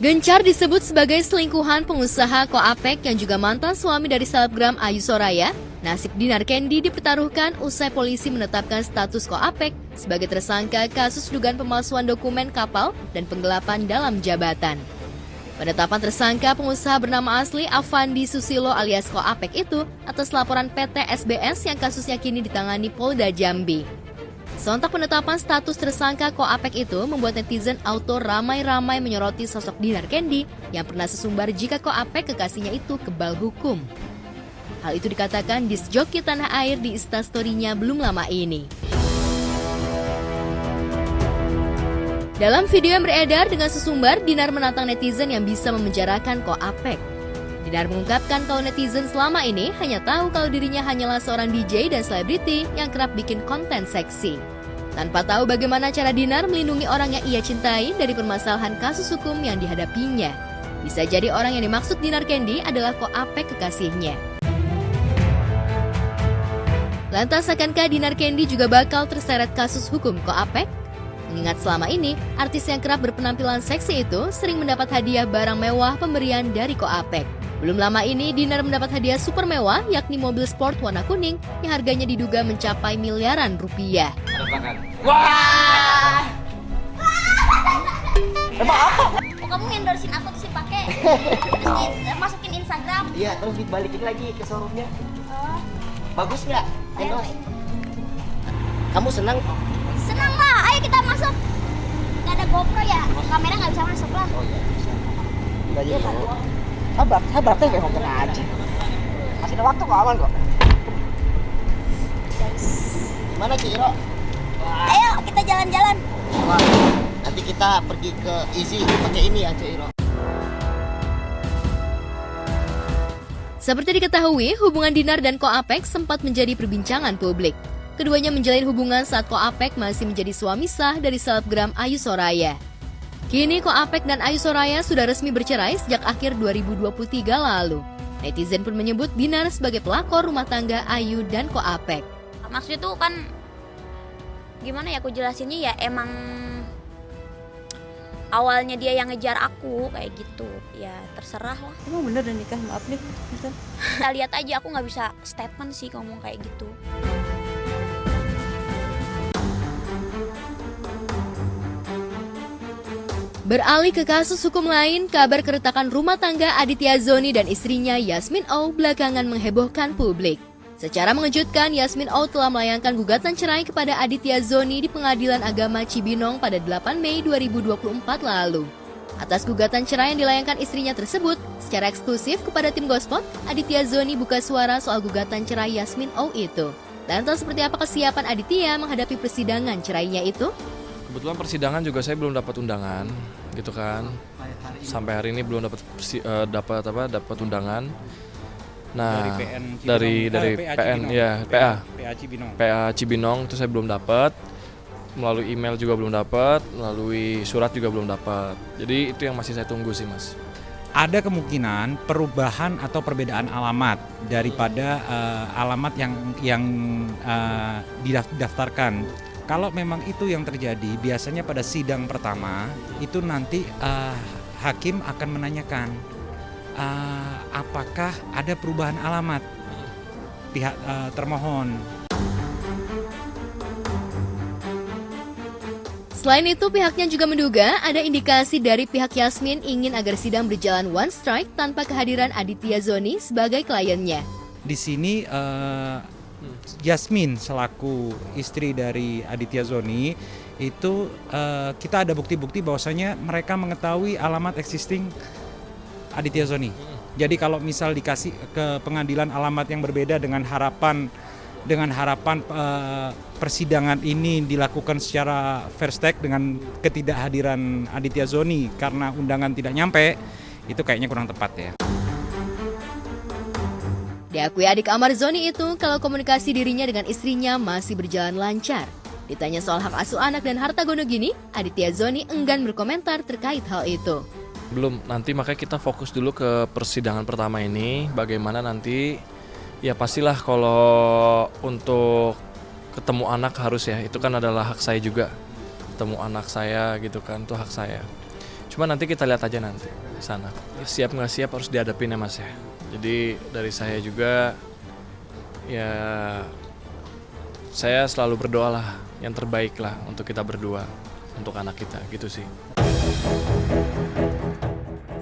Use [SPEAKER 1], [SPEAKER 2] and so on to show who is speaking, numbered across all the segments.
[SPEAKER 1] Gencar disebut sebagai selingkuhan pengusaha Koapek yang juga mantan suami dari selebgram Ayu Soraya, nasib Dinar Candy dipertaruhkan usai polisi menetapkan status Koapek sebagai tersangka kasus dugaan pemalsuan dokumen kapal dan penggelapan dalam jabatan. Penetapan tersangka pengusaha bernama asli Avandi Susilo alias Koapek itu atas laporan PT SBS yang kasusnya kini ditangani Polda Jambi. Sontak penetapan status tersangka Koapek itu membuat netizen auto ramai-ramai menyoroti sosok Dinar Candy yang pernah sesumbar jika Koapek kekasihnya itu kebal hukum. Hal itu dikatakan disc joki tanah air di Instastory-nya belum lama ini. Dalam video yang beredar dengan sesumbar, Dinar menantang netizen yang bisa memenjarakan Koapek. Dinar mengungkapkan kalau netizen selama ini hanya tahu kalau dirinya hanyalah seorang DJ dan selebriti yang kerap bikin konten seksi. Tanpa tahu bagaimana cara Dinar melindungi orang yang ia cintai dari permasalahan kasus hukum yang dihadapinya. Bisa jadi orang yang dimaksud Dinar Candy adalah Koapek kekasihnya. Lantas akankah Dinar Candy juga bakal terseret kasus hukum Koapek? Mengingat selama ini, artis yang kerap berpenampilan seksi itu sering mendapat hadiah barang mewah pemberian dari Koapek. Belum lama ini, Dinar mendapat hadiah super mewah, yakni mobil sport warna kuning yang harganya diduga mencapai miliaran rupiah.
[SPEAKER 2] Wah!
[SPEAKER 3] Emang apa?
[SPEAKER 2] Oh, kamu endorsein aku terus dipakai, terus masukin Instagram.
[SPEAKER 3] Iya, terus dibalikin lagi ke showroomnya.
[SPEAKER 2] Oh,
[SPEAKER 3] Bagus nggak?
[SPEAKER 2] ayo,
[SPEAKER 3] Endorse. Kamu senang?
[SPEAKER 2] senang lah, ayo kita masuk. Gak ada GoPro ya, kamera nggak bisa masuk lah.
[SPEAKER 3] Oh iya, bisa. Udah
[SPEAKER 2] Iya,
[SPEAKER 3] jadi.
[SPEAKER 2] Pak.
[SPEAKER 3] Sabar teh kayak ngomong aja. Masih ada waktu kok, aman kok. Gimana Ciro?
[SPEAKER 2] Ayo kita jalan-jalan.
[SPEAKER 3] Wah, nanti kita pergi ke Easy pakai ini ya Ciro.
[SPEAKER 1] Seperti diketahui, hubungan Dinar dan Koapek sempat menjadi perbincangan publik. Keduanya menjalin hubungan saat Koapek masih menjadi suami sah dari selebgram Ayu Soraya. Kini Koapek dan Ayu Soraya sudah resmi bercerai sejak akhir 2023 lalu. Netizen pun menyebut Dinar sebagai pelakor rumah tangga Ayu dan Koapek.
[SPEAKER 2] Maksudnya tuh kan gimana ya aku jelasinnya ya, emang awalnya dia yang ngejar aku kayak gitu. Ya terserah lah.
[SPEAKER 4] Emang bener udah nikah, maaf nih.
[SPEAKER 2] Kita lihat aja, aku nggak bisa statement sih ngomong kayak gitu.
[SPEAKER 1] Beralih ke kasus hukum lain, kabar keretakan rumah tangga Aditya Zoni dan istrinya Yasmin O belakangan menghebohkan publik. Secara mengejutkan, Yasmin O telah melayangkan gugatan cerai kepada Aditya Zoni di Pengadilan Agama Cibinong pada 8 Mei 2024 lalu. Atas gugatan cerai yang dilayangkan istrinya tersebut, secara eksklusif kepada tim Gospot, Aditya Zoni buka suara soal gugatan cerai Yasmin O itu. Lantas seperti apa kesiapan Aditya menghadapi persidangan cerainya itu?
[SPEAKER 5] Kebetulan persidangan juga saya belum dapat undangan, gitu kan. Sampai hari ini belum dapat undangan. Nah, dari PN ya, PA Cibinong itu saya belum dapat. Melalui email juga belum dapat, melalui surat juga belum dapat. Jadi itu yang masih saya tunggu sih, Mas.
[SPEAKER 6] Ada kemungkinan perubahan atau perbedaan alamat daripada alamat yang didaftarkan. Kalau memang itu yang terjadi, biasanya pada sidang pertama itu nanti hakim akan menanyakan apakah ada perubahan alamat pihak termohon.
[SPEAKER 1] Selain itu, pihaknya juga menduga ada indikasi dari pihak Yasmin ingin agar sidang berjalan one strike tanpa kehadiran Aditya Zoni sebagai kliennya.
[SPEAKER 6] Di sini Yasmin selaku istri dari Aditya Zoni itu kita ada bukti-bukti bahwasanya mereka mengetahui alamat existing Aditya Zoni. Jadi kalau misal dikasih ke pengadilan alamat yang berbeda dengan harapan persidangan ini dilakukan secara fair stake dengan ketidakhadiran Aditya Zoni karena undangan tidak nyampe, itu kayaknya kurang tepat ya.
[SPEAKER 1] Diakui adik Amar Zoni itu kalau komunikasi dirinya dengan istrinya masih berjalan lancar. Ditanya soal hak asuh anak dan harta gono gini, Aditya Zoni enggan berkomentar terkait hal itu.
[SPEAKER 5] Belum, nanti makanya kita fokus dulu ke persidangan pertama ini, bagaimana nanti. Ya pastilah kalau untuk ketemu anak harus ya, itu kan adalah hak saya juga. Ketemu anak saya gitu kan, itu hak saya. Cuma nanti kita lihat aja nanti di sana. Siap nggak siap harus dihadapin ya Mas ya. Jadi dari saya juga ya saya selalu berdoa lah yang terbaik lah untuk kita berdua, untuk anak kita gitu sih.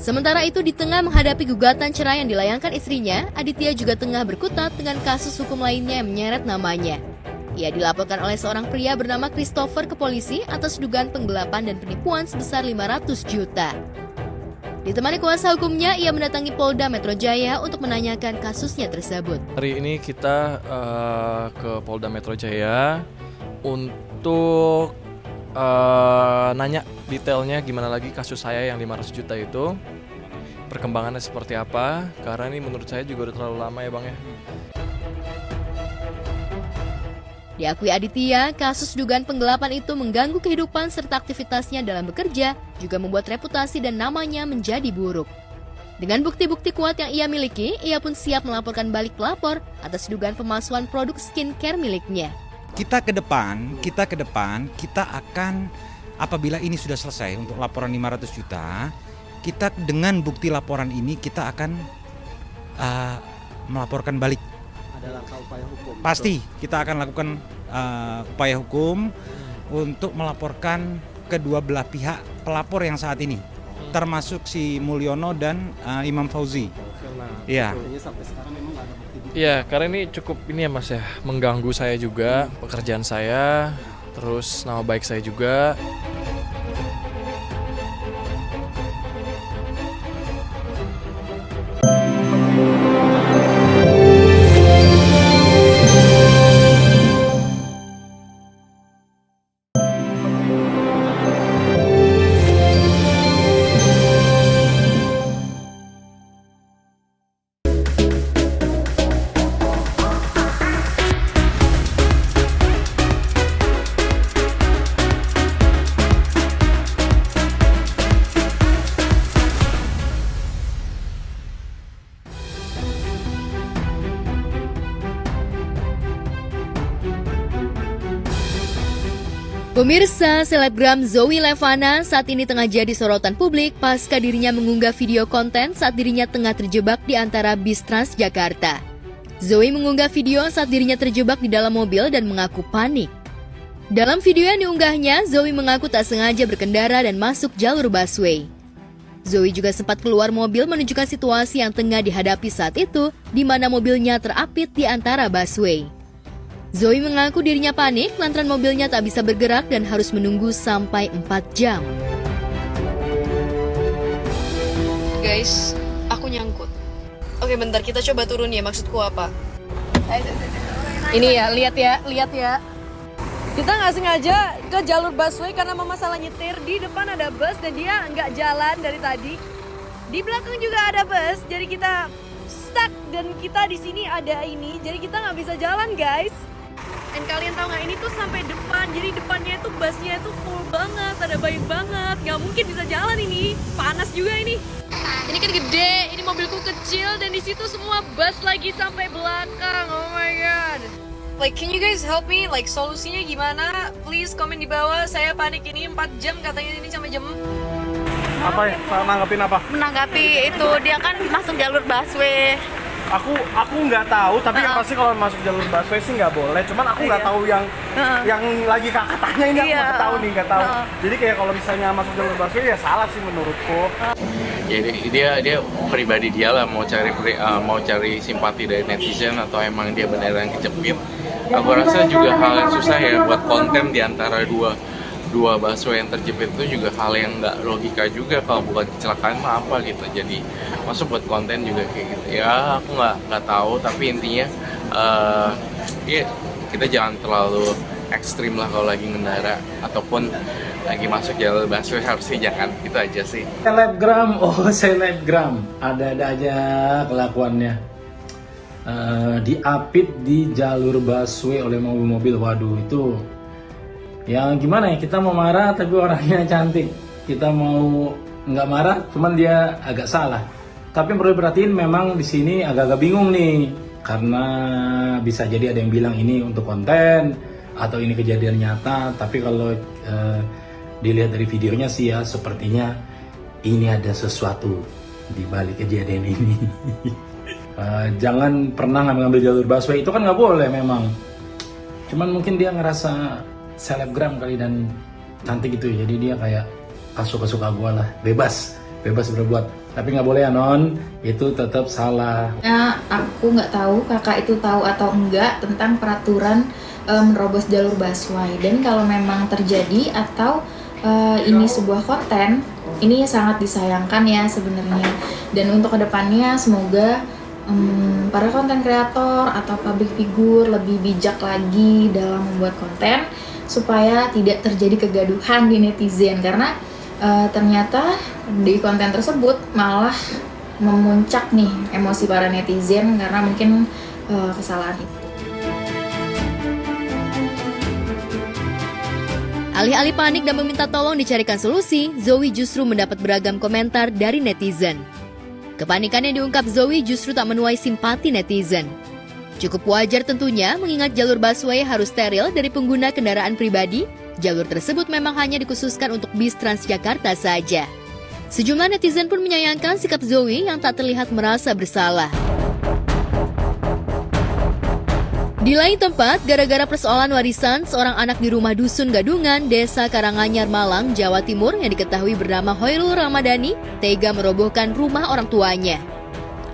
[SPEAKER 1] Sementara itu, di tengah menghadapi gugatan cerai yang dilayangkan istrinya, Aditya juga tengah berkutat dengan kasus hukum lainnya yang menyeret namanya. Ia dilaporkan oleh seorang pria bernama Christopher ke polisi atas dugaan penggelapan dan penipuan sebesar 500 juta. Ditemani kuasa hukumnya, ia mendatangi Polda Metro Jaya untuk menanyakan kasusnya tersebut.
[SPEAKER 5] Hari ini kita ke Polda Metro Jaya untuk nanya detailnya gimana lagi kasus saya yang 500 juta itu. Perkembangannya seperti apa, karena ini menurut saya juga udah terlalu lama ya Bang ya.
[SPEAKER 1] Diakui Aditya, kasus dugaan penggelapan itu mengganggu kehidupan serta aktivitasnya dalam bekerja, juga membuat reputasi dan namanya menjadi buruk. Dengan bukti-bukti kuat yang ia miliki, ia pun siap melaporkan balik pelapor atas dugaan pemalsuan produk skincare miliknya.
[SPEAKER 6] Kita ke depan, kita akan, apabila ini sudah selesai untuk laporan 500 juta, kita dengan bukti laporan ini kita akan melaporkan balik.
[SPEAKER 3] Ada langkah upaya hukum.
[SPEAKER 6] Pasti kita akan lakukan upaya hukum untuk melaporkan kedua belah pihak pelapor yang saat ini, termasuk si Mulyono dan Imam Fauzi. Iya.
[SPEAKER 5] Iya, karena ini cukup ini ya Mas ya, mengganggu saya juga, pekerjaan saya, terus nama baik saya juga.
[SPEAKER 1] Pemirsa, selebgram Zoe Levana saat ini tengah jadi sorotan publik pasca dirinya mengunggah video konten saat dirinya tengah terjebak di antara bis Transjakarta. Zoe mengunggah video saat dirinya terjebak di dalam mobil dan mengaku panik. Dalam video yang diunggahnya, Zoe mengaku tak sengaja berkendara dan masuk jalur busway. Zoe juga sempat keluar mobil menunjukkan situasi yang tengah dihadapi saat itu, di mana mobilnya terapit di antara busway. Zoe mengaku dirinya panik lantaran mobilnya tak bisa bergerak dan harus menunggu sampai 4 jam.
[SPEAKER 4] Guys, aku nyangkut. Oke, bentar, kita coba turun ya, maksudku apa? Ini ya, lihat ya. Kita nggak sengaja ke jalur busway karena mama salah nyetir. Di depan ada bus dan dia nggak jalan dari tadi. Di belakang juga ada bus, jadi kita stuck dan kita di sini ada ini, jadi kita nggak bisa jalan, guys. Dan kalian tahu nggak, ini tuh sampai depan, jadi depannya itu busnya itu full banget, ada banyak banget, nggak mungkin bisa jalan ini, panas juga ini. Ini kan gede, ini mobilku kecil dan di situ semua bus lagi sampai belakang. Oh my god. Like, can you guys help me? Like, solusinya gimana? Please komen di bawah. Saya panik ini 4 jam katanya ini sampai jam.
[SPEAKER 7] Apa ya? Nanggapin apa?
[SPEAKER 2] Menanggapi itu dia kan masuk jalur busway.
[SPEAKER 7] Aku nggak tahu, tapi yang pasti kalau masuk jalur busway sih nggak boleh. Cuman aku nggak tahu yang lagi katanya ini aku nggak tahu. Jadi kayak kalau misalnya masuk jalur busway ya salah sih menurutku.
[SPEAKER 8] Jadi dia pribadi dia lah mau cari simpati dari netizen atau emang dia beneran kejepit. Aku rasa juga hal yang susah ya buat konten di antara dua busway yang terjepit itu juga hal yang nggak logika juga. Kalau bukan kecelakaan mah apa gitu. Jadi masuk buat konten juga kayak gitu ya, aku nggak tahu, tapi intinya ya kita jangan terlalu ekstrim lah kalau lagi ngendara ataupun lagi masuk jalur busway, harusnya jangan, itu aja sih.
[SPEAKER 9] Selebgram ada aja kelakuannya. Diapit di jalur busway oleh mobil-mobil, waduh itu yang gimana ya, kita mau marah tapi orangnya cantik, kita mau nggak marah cuman dia agak salah. Tapi perlu diperhatiin, memang di sini agak-agak bingung nih, karena bisa jadi ada yang bilang ini untuk konten atau ini kejadian nyata. Tapi kalau dilihat dari videonya sih ya, sepertinya ini ada sesuatu di balik kejadian ini. Jangan pernah ngambil jalur busway, itu kan nggak boleh memang. Cuman mungkin dia ngerasa selebgram kali dan cantik gitu, jadi dia kayak suka-suka gue lah, bebas berbuat. Tapi nggak boleh ya non, itu tetap salah.
[SPEAKER 10] Nah, aku nggak tahu kakak itu tahu atau enggak tentang peraturan menerobos jalur busway. Dan kalau memang terjadi atau ini sebuah konten, ini sangat disayangkan ya sebenarnya. Dan untuk kedepannya semoga para konten kreator atau public figure lebih bijak lagi dalam membuat konten supaya tidak terjadi kegaduhan di netizen, karena ternyata di konten tersebut malah memuncak nih emosi para netizen karena mungkin kesalahan itu.
[SPEAKER 1] Alih-alih panik dan meminta tolong dicarikan solusi, Zoe justru mendapat beragam komentar dari netizen. Kepanikan yang diungkap Zoe justru tak menuai simpati netizen. Cukup wajar tentunya mengingat jalur busway harus steril dari pengguna kendaraan pribadi. Jalur tersebut memang hanya dikhususkan untuk bis Transjakarta saja. Sejumlah netizen pun menyayangkan sikap Zoe yang tak terlihat merasa bersalah. Di lain tempat, gara-gara persoalan warisan, seorang anak di rumah dusun Gadungan, Desa Karanganyar, Malang, Jawa Timur yang diketahui bernama Hoirul Ramadhani, tega merobohkan rumah orang tuanya.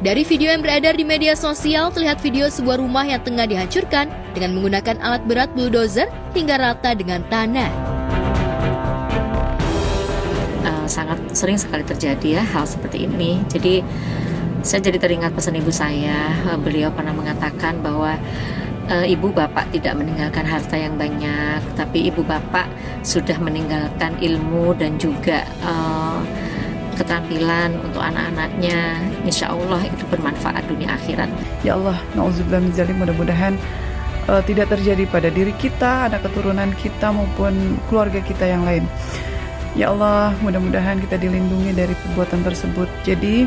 [SPEAKER 1] Dari video yang beredar di media sosial, terlihat video sebuah rumah yang tengah dihancurkan dengan menggunakan alat berat bulldozer hingga rata dengan tanah.
[SPEAKER 11] Sangat sering sekali terjadi ya hal seperti ini. Jadi saya jadi teringat pesan ibu saya. Beliau pernah mengatakan bahwa ibu bapak tidak meninggalkan harta yang banyak, tapi ibu bapak sudah meninggalkan ilmu dan juga keterampilan untuk anak-anaknya. Insya Allah itu bermanfaat dunia akhirat.
[SPEAKER 12] Ya Allah, na'udzubillah min zalim, mudah-mudahan tidak terjadi pada diri kita, anak keturunan kita maupun keluarga kita yang lain. Ya Allah, mudah-mudahan kita dilindungi dari perbuatan tersebut. Jadi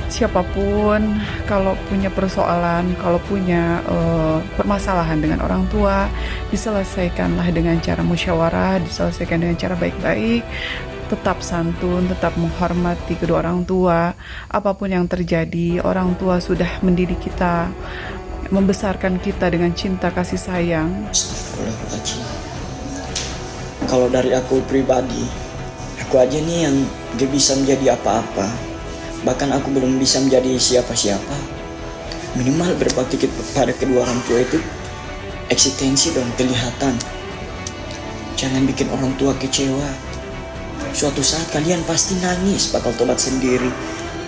[SPEAKER 12] siapapun kalau punya persoalan, kalau punya permasalahan dengan orang tua, diselesaikanlah dengan cara musyawarah, diselesaikan dengan cara baik-baik. Tetap santun, tetap menghormati kedua orang tua. Apapun yang terjadi, orang tua sudah mendidik kita, membesarkan kita dengan cinta kasih sayang.
[SPEAKER 13] Kalau dari aku pribadi, aku aja nih yang gak bisa menjadi apa-apa. Bahkan aku belum bisa menjadi siapa-siapa. Minimal berbakti pada kedua orang tua itu eksistensi dong, kelihatan. Jangan bikin orang tua kecewa. Suatu saat kalian pasti nangis, bakal tobat sendiri,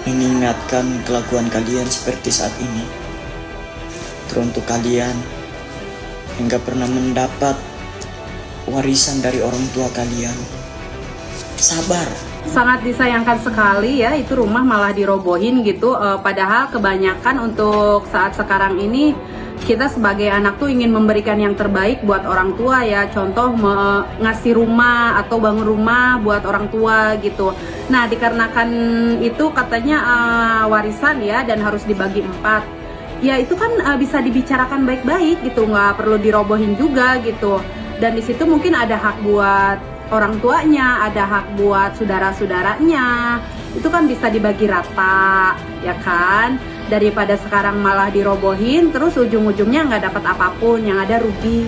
[SPEAKER 13] mengingatkan kelakuan kalian seperti saat ini. Teruntuk kalian yang gak pernah mendapat warisan dari orang tua kalian, sabar.
[SPEAKER 14] Sangat disayangkan sekali ya, itu rumah malah dirobohin gitu. Padahal kebanyakan untuk saat sekarang ini kita sebagai anak tuh ingin memberikan yang terbaik buat orang tua ya. Contoh ngasih rumah atau bangun rumah buat orang tua gitu. Nah dikarenakan itu katanya warisan ya dan harus dibagi 4. Ya itu kan bisa dibicarakan baik-baik gitu, nggak perlu dirobohin juga gitu. Dan di situ mungkin ada hak buat orang tuanya, ada hak buat saudara-saudaranya. Itu kan bisa dibagi rata, ya kan? Daripada sekarang malah dirobohin, terus ujung-ujungnya nggak dapat apapun, yang ada rugi.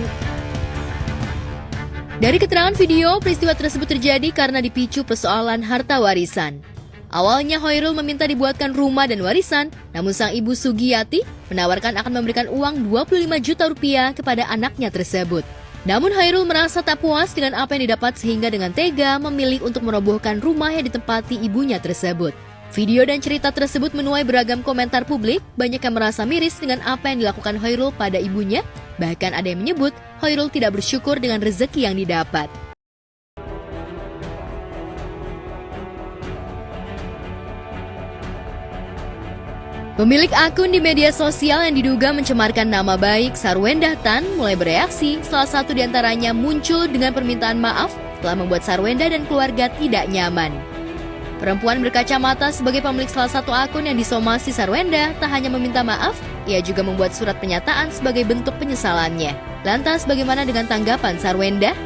[SPEAKER 1] Dari keterangan video, peristiwa tersebut terjadi karena dipicu persoalan harta warisan. Awalnya Hoirul meminta dibuatkan rumah dan warisan, namun sang ibu Sugiyati menawarkan akan memberikan uang 25 juta rupiah kepada anaknya tersebut. Namun Hoirul merasa tak puas dengan apa yang didapat sehingga dengan tega memilih untuk merobohkan rumah yang ditempati ibunya tersebut. Video dan cerita tersebut menuai beragam komentar publik, banyak yang merasa miris dengan apa yang dilakukan Hoirul pada ibunya, bahkan ada yang menyebut Hoirul tidak bersyukur dengan rezeki yang didapat. Pemilik akun di media sosial yang diduga mencemarkan nama baik Sarwendah Tan mulai bereaksi, salah satu diantaranya muncul dengan permintaan maaf telah membuat Sarwendah dan keluarga tidak nyaman. Perempuan berkacamata sebagai pemilik salah satu akun yang disomasi Sarwendah tak hanya meminta maaf, ia juga membuat surat pernyataan sebagai bentuk penyesalannya. Lantas bagaimana dengan tanggapan Sarwendah?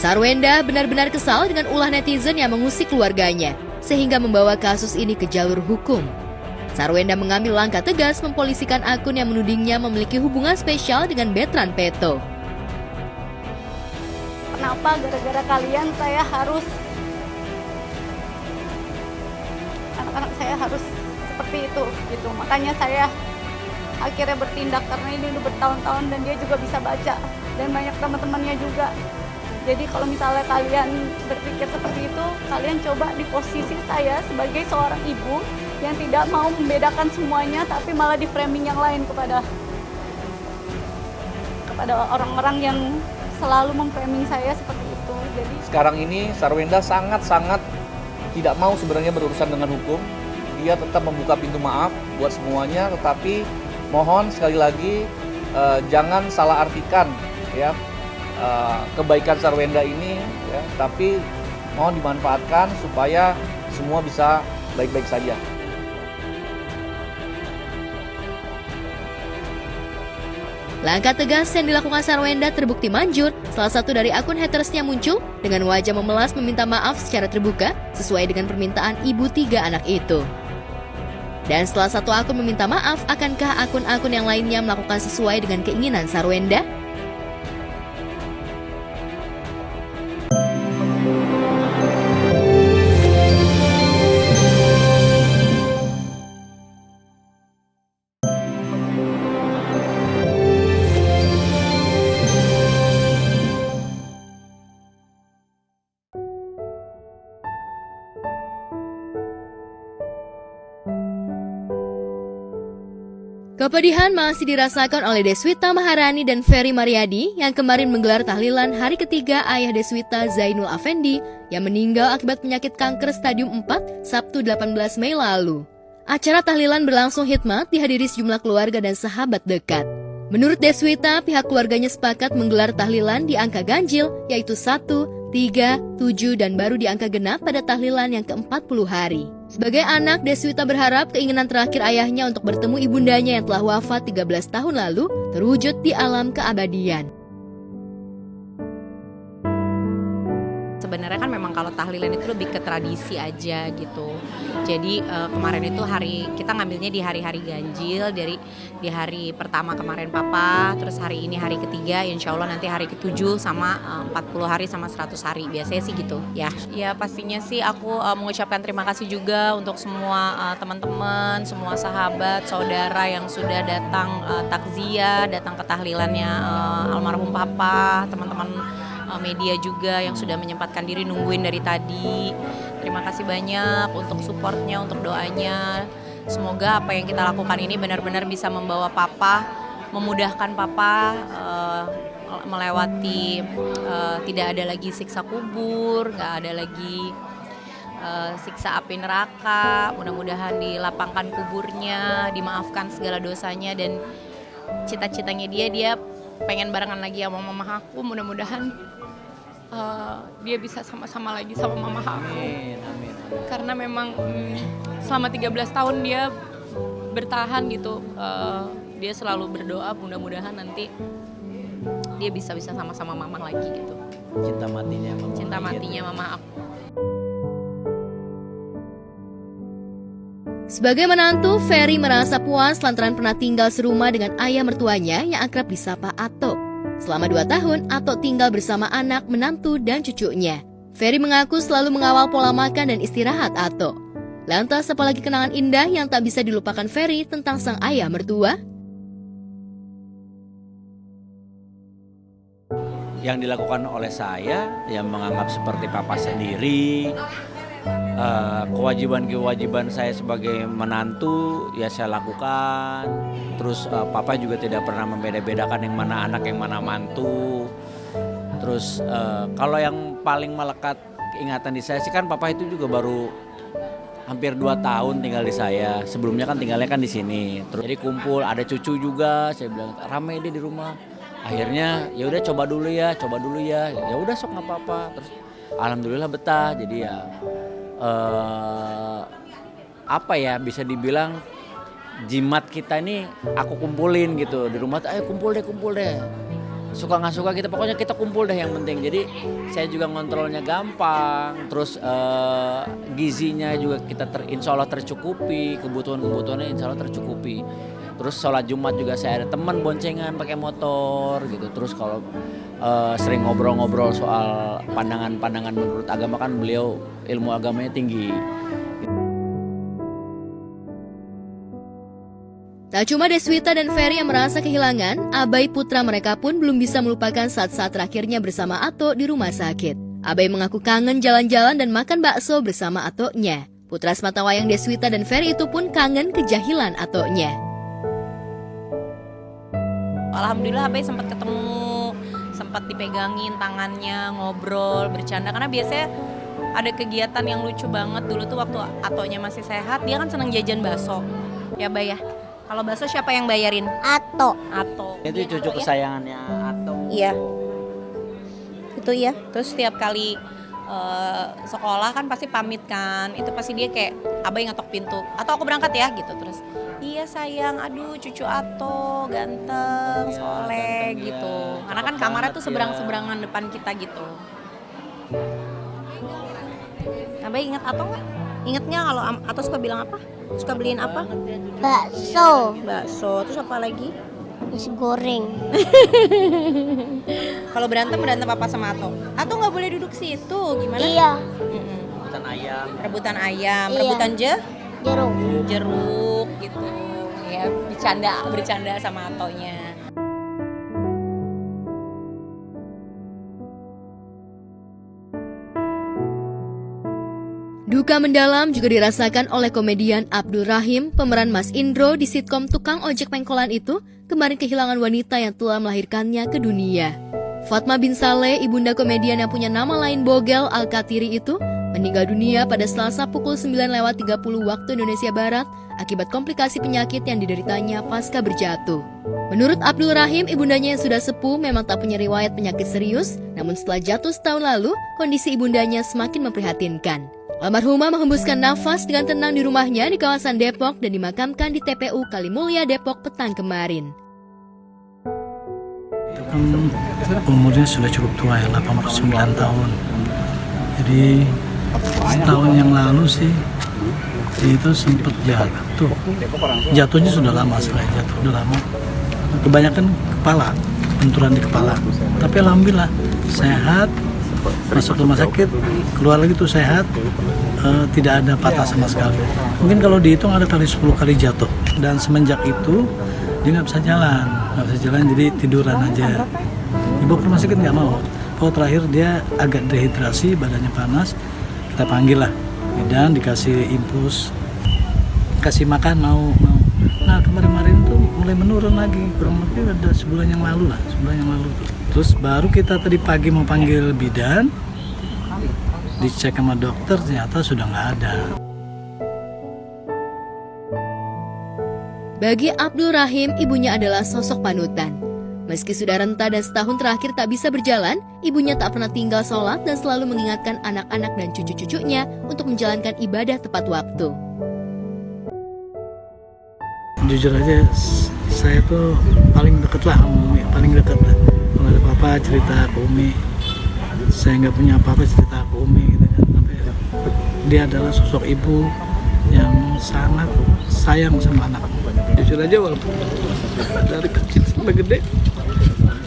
[SPEAKER 1] Sarwenda benar-benar kesal dengan ulah netizen yang mengusik keluarganya, sehingga membawa kasus ini ke jalur hukum. Sarwenda mengambil langkah tegas mempolisikan akun yang menudingnya memiliki hubungan spesial dengan Betran Peto.
[SPEAKER 2] Kenapa gara-gara kalian saya harus, anak-anak saya harus seperti itu gitu. Makanya saya akhirnya bertindak karena ini udah bertahun-tahun dan dia juga bisa baca dan banyak teman-temannya juga. Jadi kalau misalnya kalian berpikir seperti itu, kalian coba di posisi saya sebagai seorang ibu yang tidak mau membedakan semuanya tapi malah di framing yang lain kepada orang-orang yang selalu memframing saya seperti itu. Jadi
[SPEAKER 15] sekarang ini Sarwenda sangat-sangat tidak mau sebenarnya berurusan dengan hukum. Dia tetap membuka pintu maaf buat semuanya, tetapi mohon sekali lagi jangan salah artikan ya kebaikan Sarwenda ini ya, tapi mohon dimanfaatkan supaya semua bisa baik-baik saja.
[SPEAKER 1] Langkah tegas yang dilakukan Sarwenda terbukti manjur. Salah satu dari akun hatersnya muncul dengan wajah memelas meminta maaf secara terbuka sesuai dengan permintaan ibu 3 anak itu. Dan setelah satu akun meminta maaf, akankah akun-akun yang lainnya melakukan sesuai dengan keinginan Sarwenda? Kepedihan masih dirasakan oleh Deswita Maharani dan Ferry Mariadi yang kemarin menggelar tahlilan hari ketiga ayah Deswita, Zainul Afendi, yang meninggal akibat penyakit kanker stadium 4 Sabtu 18 Mei lalu. Acara tahlilan berlangsung hikmat dihadiri sejumlah keluarga dan sahabat dekat. Menurut Deswita, pihak keluarganya sepakat menggelar tahlilan di angka ganjil, yaitu 1, 3, 7, dan baru di angka genap pada tahlilan yang ke-40 hari. Sebagai anak, Deswita berharap keinginan terakhir ayahnya untuk bertemu ibundanya yang telah wafat 13 tahun lalu terwujud di alam keabadian.
[SPEAKER 16] Sebenarnya kan memang kalau tahlilan itu lebih ke tradisi aja gitu. Jadi kemarin itu kita ngambilnya di hari-hari ganjil, di hari pertama kemarin papa, terus hari ini hari ketiga, insya Allah nanti hari ke-7 sama 40 hari sama 100 hari, biasanya sih gitu ya. Ya pastinya sih aku mengucapkan terima kasih juga untuk semua teman-teman, semua sahabat, saudara yang sudah datang takziah, datang ke tahlilannya almarhum papa, teman-teman media juga yang sudah menyempatkan diri nungguin dari tadi. Terima kasih banyak untuk supportnya, untuk doanya. Semoga apa yang kita lakukan ini benar-benar bisa membawa papa, memudahkan papa melewati tidak ada lagi siksa kubur, nggak ada lagi siksa api neraka. Mudah-mudahan dilapangkan kuburnya, dimaafkan segala dosanya, dan cita-citanya dia pengen barengan lagi sama mama aku. Mudah-mudahan dia bisa sama-sama lagi sama mama aku. Amin. Karena memang selama 13 tahun dia bertahan gitu. Dia selalu berdoa mudah-mudahan nanti dia bisa sama-sama mama lagi gitu.
[SPEAKER 17] Cinta matinya
[SPEAKER 16] mama aku.
[SPEAKER 1] Sebagai menantu, Ferry merasa puas lantaran pernah tinggal serumah dengan ayah mertuanya yang akrab disapa Ato. Selama 2 tahun, Ato tinggal bersama anak, menantu, dan cucunya. Ferry mengaku selalu mengawal pola makan dan istirahat Ato. Lantas, apalagi kenangan indah yang tak bisa dilupakan Ferry tentang sang ayah mertua?
[SPEAKER 17] Yang dilakukan oleh saya, yang menganggap seperti papa sendiri, kewajiban saya sebagai menantu ya saya lakukan. Terus papa juga tidak pernah membeda-bedakan yang mana anak yang mana mantu. Terus kalau yang paling melekat ingatan di saya sih kan papa itu juga baru hampir 2 tahun tinggal di saya. Sebelumnya kan tinggalnya kan di sini. Terus jadi kumpul, ada cucu juga. Saya bilang rame deh di rumah. Akhirnya ya udah coba dulu ya. Ya udah sok nggak apa-apa. Terus alhamdulillah betah. Jadi ya apa ya bisa dibilang jimat kita ini aku kumpulin gitu di rumah. Ayo kumpul deh. suka nggak suka kita, pokoknya kita kumpul deh yang penting. Jadi saya juga ngontrolnya gampang, terus gizinya juga kita insya Allah tercukupi, kebutuhannya insya Allah tercukupi. Terus sholat Jumat juga saya ada teman boncengan pakai motor gitu. Terus kalau sering ngobrol-ngobrol soal pandangan-pandangan menurut agama, kan beliau ilmu agamanya tinggi.
[SPEAKER 1] Tak cuma Deswita dan Ferry yang merasa kehilangan, Abai putra mereka pun belum bisa melupakan saat-saat terakhirnya bersama Ato di rumah sakit. Abai mengaku kangen jalan-jalan dan makan bakso bersama Atonya. Putra sematawayang Deswita dan Ferry itu pun kangen kejahilan Atonya.
[SPEAKER 16] Alhamdulillah Abai sempat ketemu, sempat dipegangin tangannya, ngobrol, bercanda. Karena biasanya ada kegiatan yang lucu banget. Dulu tuh waktu Atonya masih sehat, dia kan seneng jajan bakso. Ya Bay ya? Kalau bakso siapa yang bayarin? Ato.
[SPEAKER 17] Itu cucu kesayangannya Ato.
[SPEAKER 16] Iya. Itu ya. Terus setiap kali sekolah kan pasti pamit kan. Itu pasti dia kayak Abai ngetok pintu. Atau aku berangkat ya gitu. Terus iya sayang, aduh cucu Ato ganteng, soleh gitu. Karena kan kamarnya tuh seberang-seberangan depan kita gitu. Abai ingat Ato nggak? Ingatnya kalau Ato suka bilang apa? Suka beliin apa?
[SPEAKER 18] Bakso.
[SPEAKER 16] Terus apa lagi?
[SPEAKER 18] Nasi goreng.
[SPEAKER 16] Kalau berantem apa sama Ato? Ato nggak boleh duduk situ, gimana?
[SPEAKER 18] Iya.
[SPEAKER 17] Rebutan ayam.
[SPEAKER 16] Iya. Rebutan jeruk gitu. Ya bercanda sama Atonya.
[SPEAKER 1] Duka mendalam juga dirasakan oleh komedian Abdul Rahim, pemeran Mas Indro di sitkom Tukang Ojek Pengkolan itu, kemarin kehilangan wanita yang telah melahirkannya ke dunia. Fatma bin Saleh, ibunda komedian yang punya nama lain Bogel Al-Katiri itu, meninggal dunia pada Selasa pukul 9:30 waktu Indonesia Barat akibat komplikasi penyakit yang dideritanya pasca berjatuh. Menurut Abdul Rahim, ibundanya yang sudah sepuh memang tak punya riwayat penyakit serius, namun setelah jatuh setahun lalu, kondisi ibundanya semakin memprihatinkan. Almarhumah menghembuskan nafas dengan tenang di rumahnya di kawasan Depok dan dimakamkan di TPU Kalimulya Depok petang kemarin.
[SPEAKER 19] Itu kan umurnya sudah cukup tua ya, 89 tahun. Jadi setahun yang lalu sih itu sempat jatuh. Jatuhnya sudah lama sekali, udah lama. Kebanyakan kepala, benturan di kepala. Tapi alhamdulillah sehat. Masuk rumah sakit, keluar lagi tuh sehat, tidak ada patah sama sekali. Mungkin kalau dihitung ada kali 10 kali jatuh. Dan semenjak itu dia nggak bisa jalan, jadi tiduran aja. Dibawa ke rumah sakit nggak mau. Kalau terakhir dia agak dehidrasi, badannya panas, kita panggil lah, dan dikasih infus, kasih makan mau. Nah kemarin tuh mulai menurun lagi, kurang lebih ada sebulan yang lalu tuh. Terus baru kita tadi pagi mau panggil bidan, dicek sama dokter ternyata sudah nggak ada.
[SPEAKER 1] Bagi Abdul Rahim, ibunya adalah sosok panutan. Meski sudah renta dan setahun terakhir tak bisa berjalan, ibunya tak pernah tinggal sholat dan selalu mengingatkan anak-anak dan cucu-cucunya untuk menjalankan ibadah tepat waktu.
[SPEAKER 19] Jujur aja, saya tuh paling deket lah sama Umi, paling deket lah. Kalau ada apa-apa cerita ke Umi, saya nggak punya apa-apa cerita ke Umi gitu kan. Sampai dia adalah sosok ibu yang sangat sayang sama anak. Jujur aja walaupun dari kecil sampai gede,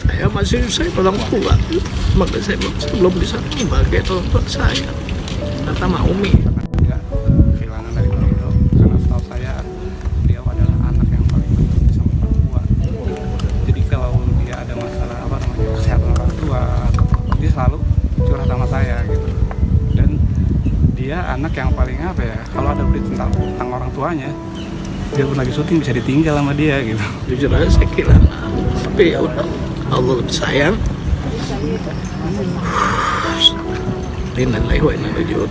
[SPEAKER 19] saya tolong tua, makanya saya belum bisa sebagai tolong tua saya, sama Umi.
[SPEAKER 20] Kehilangan dari beliau, karena setahu saya beliau adalah anak yang paling peduli sama orang tua. Jadi kalau dia ada masalah kesehatan orang tua, dia selalu curhat sama saya gitu. Dan dia anak yang paling kalau ada berita tentang orang tuanya, dia pun lagi syuting bisa ditinggal sama dia gitu.
[SPEAKER 19] Jujur aja saya kira, tapi ya udah, Allah lebih sayang. Innalillahi wa inna ilaihi raji'un.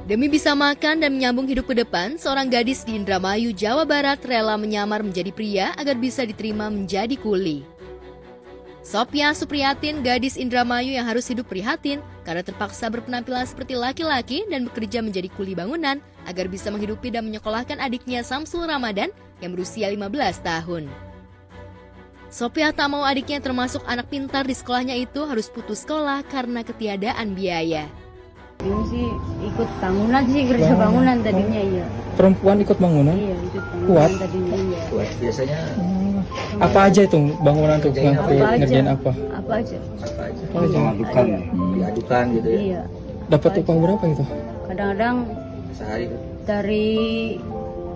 [SPEAKER 1] Demi bisa bisa makan dan menyambung hidup ke depan, seorang gadis di Indramayu, Jawa Barat rela menyamar menjadi pria agar bisa diterima menjadi kuli. Sophia Supriyatin, gadis Indramayu yang harus hidup prihatin karena terpaksa berpenampilan seperti laki-laki dan bekerja menjadi kuli bangunan agar bisa menghidupi dan menyekolahkan adiknya Samsul Ramadan yang berusia 15 tahun. Sophia tak mau adiknya termasuk anak pintar di sekolahnya itu harus putus sekolah karena ketiadaan biaya.
[SPEAKER 21] Ini sih ikut bangunan sih, kerja bangunan tadinya iya.
[SPEAKER 22] Perempuan ikut bangunan?
[SPEAKER 21] Iya, ikut bangunan
[SPEAKER 22] Kuat?
[SPEAKER 21] tadinya iya.
[SPEAKER 22] Kuat biasanya. Apa aja itu bangunan tuh? Ngerjain apa?
[SPEAKER 21] Apa aja?
[SPEAKER 22] Apa aja? Diadukan, diadukan gitu ya? Iya. Dapat upah berapa itu?
[SPEAKER 21] Kadang-kadang
[SPEAKER 22] sehari
[SPEAKER 21] dari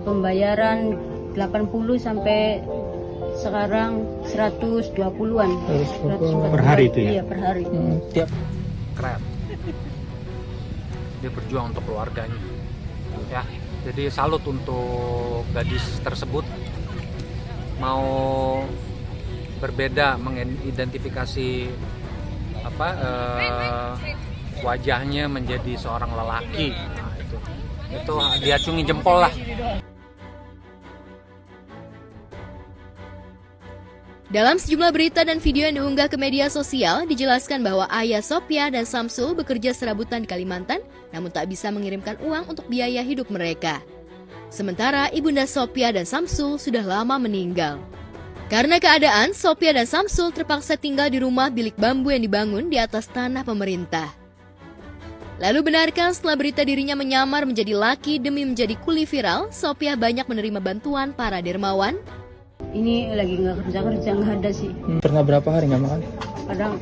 [SPEAKER 21] pembayaran 80 sampai sekarang 120-an.
[SPEAKER 22] 120 per hari itu ya?
[SPEAKER 21] Iya, per hari.
[SPEAKER 22] Tiap
[SPEAKER 23] keren. Dia berjuang untuk keluarganya. Ya, jadi salut untuk gadis tersebut. Mau berbeda mengidentifikasi wajahnya menjadi seorang lelaki. Nah, itu diacungi jempol lah.
[SPEAKER 1] Dalam sejumlah berita dan video yang diunggah ke media sosial, dijelaskan bahwa ayah Sophia dan Samsul bekerja serabutan di Kalimantan, namun tak bisa mengirimkan uang untuk biaya hidup mereka. Sementara ibunda Sophia dan Samsul sudah lama meninggal. Karena keadaan, Sophia dan Samsul terpaksa tinggal di rumah bilik bambu yang dibangun di atas tanah pemerintah. Lalu benarkah setelah berita dirinya menyamar menjadi laki demi menjadi kuli viral, Sophia banyak menerima bantuan para dermawan?
[SPEAKER 21] Ini lagi nggak kerja nggak ada sih.
[SPEAKER 22] Pernah berapa hari nggak makan?
[SPEAKER 21] Kadang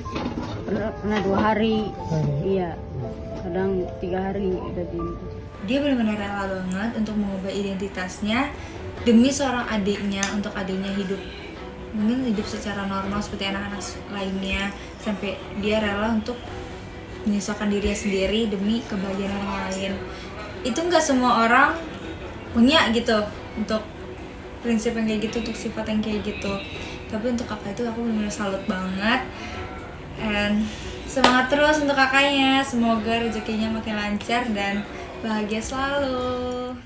[SPEAKER 21] pernah 2 hari. Iya. Kadang 3 hari tadi.
[SPEAKER 10] Dia benar-benar rela banget untuk mengubah identitasnya demi seorang adiknya, untuk adiknya hidup mungkin hidup secara normal seperti anak-anak lainnya, sampai dia rela untuk menyesuaikan dirinya sendiri demi kebahagiaan orang lain. Itu nggak semua orang punya gitu, untuk prinsip yang kayak gitu, untuk sifat yang kayak gitu. Tapi untuk kakak itu aku benar-benar salut banget. And semangat terus untuk kakaknya, semoga rezekinya makin lancar dan bahagia selalu.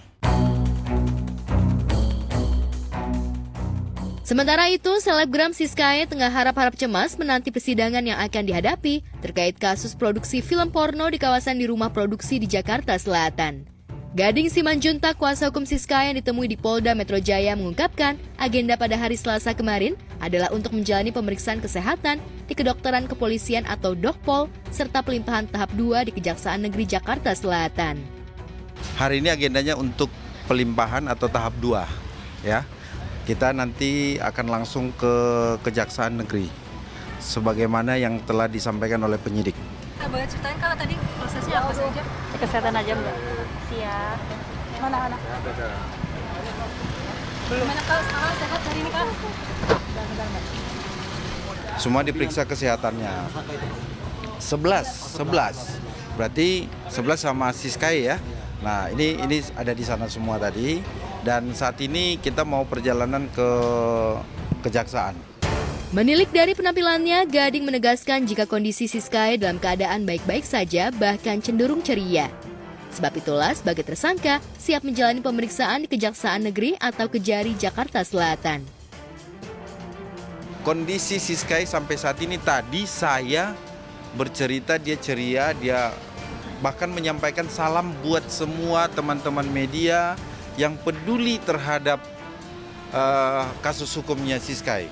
[SPEAKER 1] Sementara itu, selebgram Siskae tengah harap-harap cemas menanti persidangan yang akan dihadapi terkait kasus produksi film porno di kawasan di rumah produksi di Jakarta Selatan. Gading Simanjuntak, kuasa hukum Siskae yang ditemui di Polda Metro Jaya mengungkapkan agenda pada hari Selasa kemarin adalah untuk menjalani pemeriksaan kesehatan di Kedokteran Kepolisian atau Dokpol serta pelimpahan tahap 2 di Kejaksaan Negeri Jakarta Selatan.
[SPEAKER 24] Hari ini agendanya untuk pelimpahan atau tahap 2 ya. Kita nanti akan langsung ke Kejaksaan Negeri sebagaimana yang telah disampaikan oleh penyidik.
[SPEAKER 4] Boleh ceritain Kak tadi prosesnya apa saja?
[SPEAKER 2] Kesehatan aja Mbak. Siap. Mana anak?
[SPEAKER 4] Belum. Gimana Kak sekarang sehat hari ini Kak?
[SPEAKER 24] Semua diperiksa kesehatannya. 11. Berarti 11 sama Siskae ya. Nah, ini ada di sana semua tadi dan saat ini kita mau perjalanan ke Kejaksaan.
[SPEAKER 1] Menilik dari penampilannya, Gading menegaskan jika kondisi Siskae dalam keadaan baik-baik saja, bahkan cenderung ceria. Sebab itulah sebagai tersangka siap menjalani pemeriksaan di Kejaksaan Negeri atau Kejari Jakarta Selatan.
[SPEAKER 24] Kondisi Siskae sampai saat ini tadi saya bercerita dia ceria, dia bahkan menyampaikan salam buat semua teman-teman media yang peduli terhadap kasus hukumnya Siskae.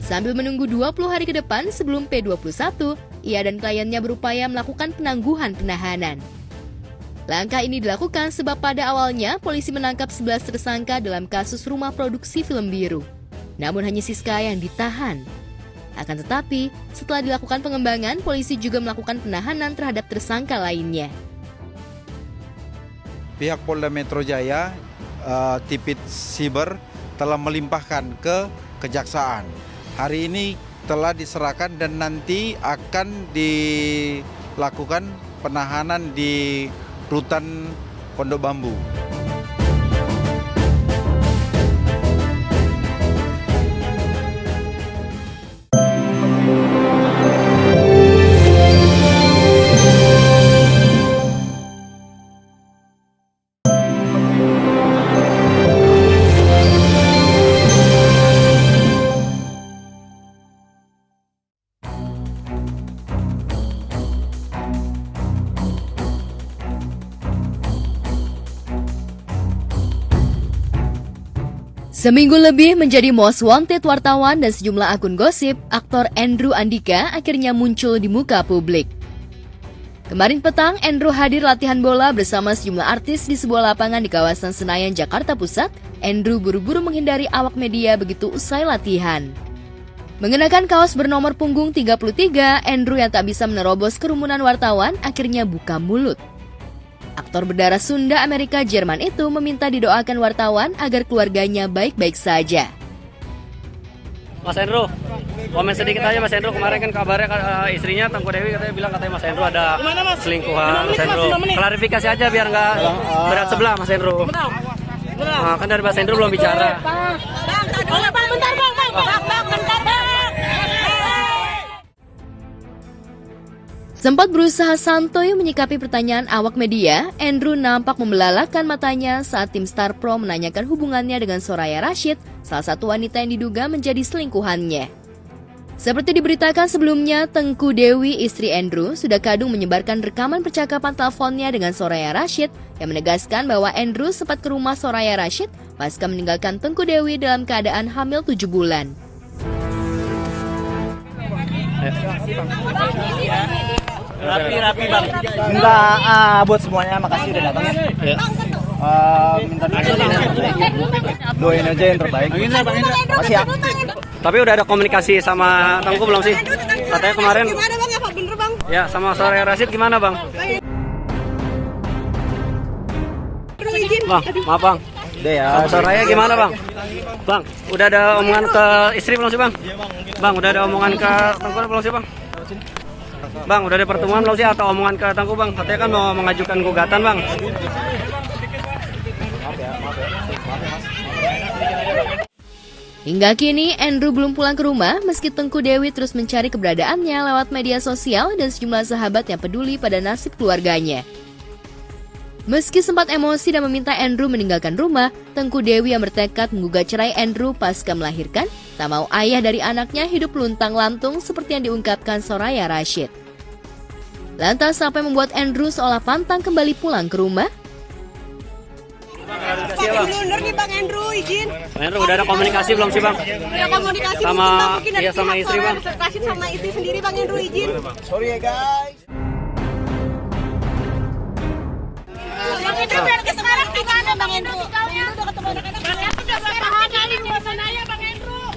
[SPEAKER 1] Sambil menunggu 20 hari ke depan sebelum P21, ia dan kliennya berupaya melakukan penangguhan penahanan. Langkah ini dilakukan sebab pada awalnya polisi menangkap 11 tersangka dalam kasus rumah produksi film biru. Namun hanya Siskae yang ditahan. Akan tetapi, setelah dilakukan pengembangan, polisi juga melakukan penahanan terhadap tersangka lainnya.
[SPEAKER 24] Pihak Polda Metro Jaya, Tipit Siber telah melimpahkan ke Kejaksaan. Hari ini telah diserahkan dan nanti akan dilakukan penahanan di Rutan Pondok Bambu.
[SPEAKER 1] Seminggu lebih menjadi most wanted wartawan dan sejumlah akun gosip, aktor Andrew Andika akhirnya muncul di muka publik. Kemarin petang, Andrew hadir latihan bola bersama sejumlah artis di sebuah lapangan di kawasan Senayan, Jakarta Pusat. Andrew buru-buru menghindari awak media begitu usai latihan. Mengenakan kaos bernomor punggung 33, Andrew yang tak bisa menerobos kerumunan wartawan akhirnya buka mulut. Aktor berdarah Sunda Amerika Jerman itu meminta didoakan wartawan agar keluarganya baik-baik saja.
[SPEAKER 3] Mas Andrew, komen sedikit aja Mas Andrew, kemarin kan kabarnya istrinya Tengku Dewi katanya Mas Andrew ada selingkuhan. Mas Andrew, klarifikasi aja biar nggak berat sebelah Mas Andrew. Nah, kan dari Mas Andrew belum bicara.
[SPEAKER 1] Sempat berusaha santuy menyikapi pertanyaan awak media, Andrew nampak membelalakan matanya saat tim Star Pro menanyakan hubungannya dengan Soraya Rashid, salah satu wanita yang diduga menjadi selingkuhannya. Seperti diberitakan sebelumnya, Tengku Dewi, istri Andrew, sudah kadung menyebarkan rekaman percakapan teleponnya dengan Soraya Rashid yang menegaskan bahwa Andrew sempat ke rumah Soraya Rashid pasca meninggalkan Tengku Dewi dalam keadaan hamil 7 bulan.
[SPEAKER 22] Rapi bang. Minta buat semuanya, makasih udah datang ya. Minta doain aja yang terbaik. Makasih ya.
[SPEAKER 3] Tapi udah ada komunikasi sama Tengku belum sih? Katanya kemarin.
[SPEAKER 2] Gimana bang? Apa bener bang?
[SPEAKER 3] Ya, sama Soraya Rashid gimana bang? Bang, maaf bang.
[SPEAKER 22] Udah ya.
[SPEAKER 3] Soraya gimana bang? Bang, udah ada omongan ke istri belum sih bang? Bang, udah ada omongan ke Tengku belum sih bang? Bang, udah ada pertemuan belum sih atau omongan ke Tengku bang? Katanya kan mau mengajukan gugatan bang.
[SPEAKER 1] Hingga kini, Andrew belum pulang ke rumah meski Tengku Dewi terus mencari keberadaannya lewat media sosial dan sejumlah sahabat yang peduli pada nasib keluarganya. Meski sempat emosi dan meminta Andrew meninggalkan rumah, Tengku Dewi yang bertekad menggugat cerai Andrew pasca melahirkan, tak mau ayah dari anaknya hidup luntang-lantung seperti yang diungkapkan Soraya Rashid. Lantas sampai membuat Andrew seolah pantang kembali pulang ke rumah?
[SPEAKER 2] Blunder nih Bang Andrew, izin.
[SPEAKER 3] Bang Andrew, udah ada komunikasi belum sih bang?
[SPEAKER 2] Udah komunikasi
[SPEAKER 3] sama
[SPEAKER 2] mungkin dari
[SPEAKER 3] sama istri bang.
[SPEAKER 2] Rashid sama istri sendiri Bang Andrew, izin.
[SPEAKER 22] Sorry ya guys.
[SPEAKER 2] Bang Andrew berarti sekarang di mana Bang Andrew? Udah ketemu anak-anak. Aku udah berapa hari di Sanaya Bang Andrew.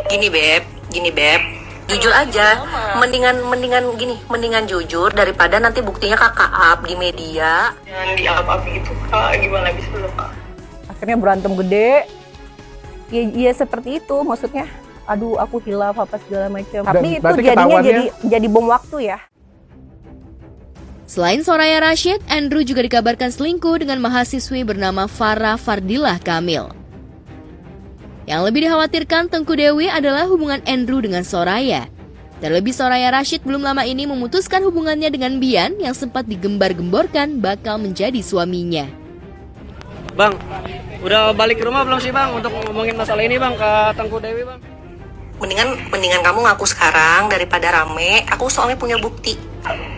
[SPEAKER 5] Gini beb. Jujur aja, mendingan jujur daripada nanti buktinya kakak up di media.
[SPEAKER 6] Jangan di up gitu kak, gimana bisa loh kak?
[SPEAKER 7] Akhirnya berantem gede. Ya seperti itu maksudnya. Aduh aku hilaf apa segala macam. Tapi itu jadinya jadi bom waktu ya.
[SPEAKER 1] Selain Soraya Rashid, Andrew juga dikabarkan selingkuh dengan mahasiswi bernama Farah Fardilah Kamil. Yang lebih dikhawatirkan Tengku Dewi adalah hubungan Andrew dengan Soraya. Terlebih Soraya Rashid belum lama ini memutuskan hubungannya dengan Bian yang sempat digembar-gemborkan bakal menjadi suaminya.
[SPEAKER 3] Bang, udah balik ke rumah belum sih bang untuk ngomongin masalah ini bang ke Tengku Dewi bang?
[SPEAKER 5] Mendingan kamu ngaku sekarang daripada rame. Aku soalnya punya bukti.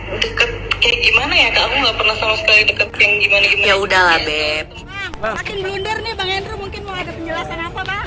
[SPEAKER 6] Deket kayak gimana ya kak? Aku nggak pernah sama sekali deket yang gimana.
[SPEAKER 5] Ya udahlah beb.
[SPEAKER 2] Makin blunder nih Bang Andrew, mungkin mau ada penjelasan apa Bang?